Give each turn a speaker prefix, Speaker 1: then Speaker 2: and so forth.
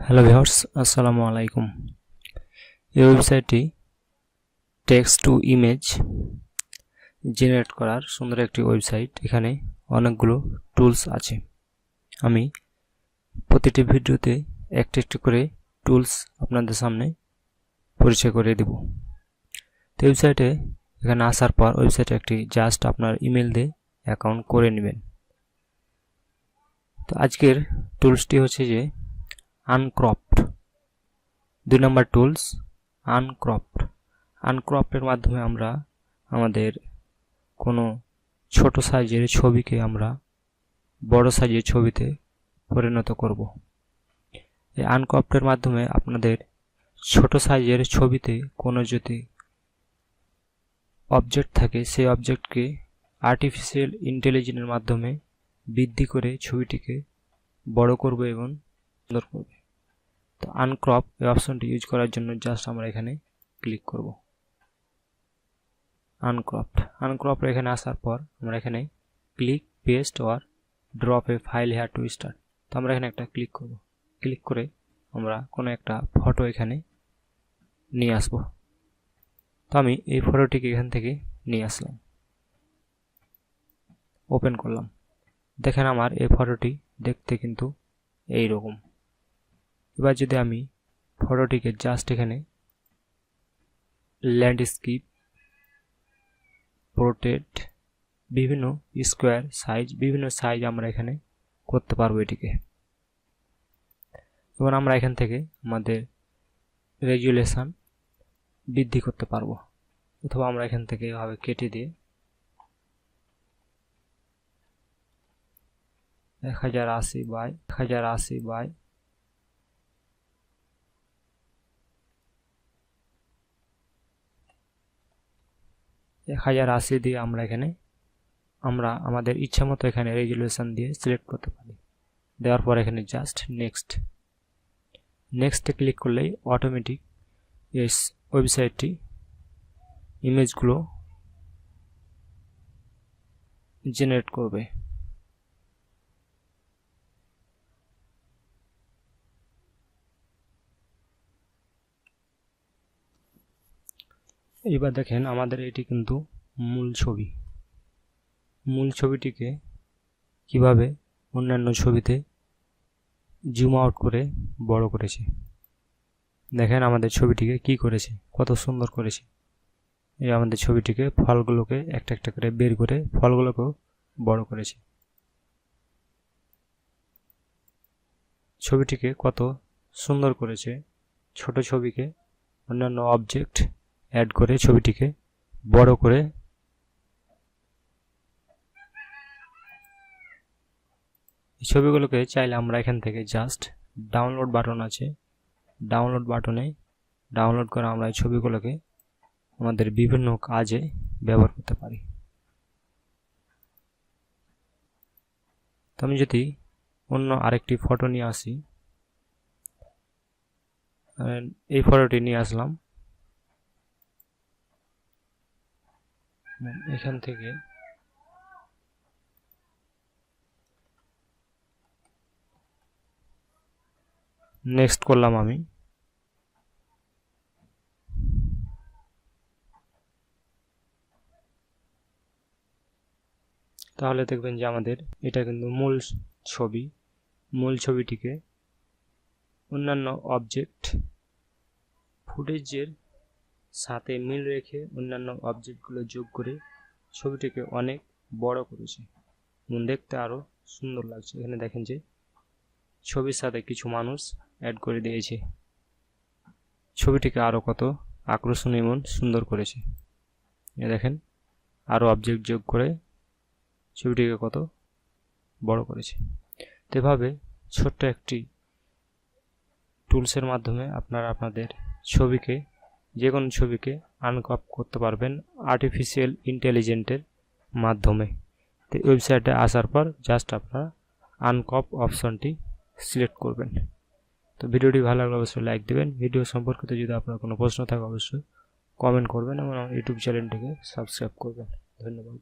Speaker 1: Hello viewers, আসসালামু আলাইকুম। এই ওয়েবসাইটটি টেক্সট টু ইমেজ জেনারেট করার সুন্দর একটি ওয়েবসাইট। এখানে অনেকগুলো টুলস আছে। আমি প্রতিটি ভিডিওতে একটি একটি করে টুলস আপনাদের সামনে পরিচয় করে দেব। তো ওয়েবসাইটে এখানে আসার পর ওয়েবসাইটে একটি জাস্ট আপনার ইমেল দিয়ে অ্যাকাউন্ট করে নেবেন। তো আজকের টুলসটি হচ্ছে যে আনক্রপড। 2 নম্বর টুলস আনক্রপড। আনক্রপডের মাধ্যমে আমরা আমাদের কোনো ছোট সাইজের ছবিকে আমরা বড় সাইজের ছবিতে পরিণত করব। এই আনক্রপডের মাধ্যমে আপনাদের ছোট সাইজের ছবিতে কোনো যদি অবজেক্ট থাকে সেই অবজেক্টকে আর্টিফিশিয়াল ইন্টেলিজেন্সের মাধ্যমে বৃদ্ধি করে ছবিটিকে বড় করবে এবং সুন্দর করবে। তো আনক্রপ এই অপশনটি ইউজ করার জন্য জাস্ট আমরা এখানে ক্লিক করব। আনক্রপড এখানে আসার পর আমরা এখানে click paste or drop a file here to start. তো আমরা এখানে একটা ক্লিক করব। ক্লিক করে আমরা কোনো একটা ফটো এখানে নিয়ে আসব। তো আমি এই ফটোটিকে এখান থেকে নিয়ে আসলাম, ওপেন করলাম। দেখেন আমার এই ফটোটি দেখতে কিন্তু এই রকম। এবার যদি আমি ফটোটিকে জাস্ট এখানে ল্যান্ডস্কেপ, পোর্ট্রেট, বিভিন্ন স্কোয়ার সাইজ, বিভিন্ন সাইজ আমরা এখানে করতে পারবো এটিকে। এবার আমরা এখান থেকে আমাদের রেজুলেশন বৃদ্ধি করতে পারবো, অথবা আমরা এখান থেকে এভাবে কেটে দিয়ে 1080 বাই 1080 দিয়ে আমরা এখানে আমাদের ইচ্ছা মতো এখানে রেজুলেশন দিয়ে সিলেক্ট করতে পারি। দেওয়ার পর এখানে জাস্ট নেক্সটে ক্লিক করলেই অটোমেটিক এই ওয়েবসাইটটি ইমেজগুলো জেনারেট করবে। এবার দেখেন আমাদের এটি কিন্তু মূল ছবিটিকে কিভাবে অন্যান্য ছবিতে জুম আউট করে বড় করেছে। দেখেন আমাদের ছবিটিকে কি করেছে, কত সুন্দর করেছে। এই আমাদের ছবিটিকে ফলগুলোকে একটা একটা করে বের করে ফলগুলোকেও বড় করেছে। ছবিটিকে কত সুন্দর করেছে। ছোট ছবিকে অন্যান্য অবজেক্ট অ্যাড করে ছবিটিকে বড় করে এই ছবিগুলোকে চাইলে আমরা এখান থেকে জাস্ট ডাউনলোড বাটন আছে, ডাউনলোড বাটনে ডাউনলোড করে আমরা এই ছবিগুলোকে আমাদের বিভিন্ন কাজে ব্যবহার করতে পারি। তো আমি যদি অন্য আরেকটি ফটো নিয়ে আসি, এই ফটোটি নিয়ে আসলাম, এখান থেকে নেক্সট করলাম আমি। তাহলে দেখবেন যে আমাদের এটা কিন্তু মূল ছবিটিকে অন্যান্য অবজেক্ট ফুটেজের সাথে মিল রেখে অন্যান্য অবজেক্টগুলো যোগ করে ছবিটিকে অনেক বড় করেছে এবং দেখতে আরও সুন্দর লাগছে। এখানে দেখেন যে ছবির সাথে কিছু মানুষ অ্যাড করে দিয়েছে, ছবিটিকে আরও কত আকর্ষণীয় এবং সুন্দর করেছে। এ দেখেন আরও অবজেক্ট যোগ করে ছবিটিকে কত বড় করেছে। তো এভাবে ছোট্ট একটি টুলসের মাধ্যমে আপনারা আপনাদের ছবিকে, যে কোনো ছবিকে আনক্রপ করতে পারবেন আর্টিফিশিয়াল ইন্টেলিজেন্সের মাধ্যমে। তো ওয়েবসাইটে আসার পর জাস্ট আপনারা আনক্রপ অপশনটি সিলেক্ট করবেন। তো ভিডিওটি ভালো লাগলে অবশ্যই লাইক দেবেন। ভিডিও সম্পর্কিত যদি আপনার কোনো প্রশ্ন থাকে অবশ্যই কমেন্ট করবেন এবং ইউটিউব চ্যানেলটিকে সাবস্ক্রাইব করবেন। ধন্যবাদ।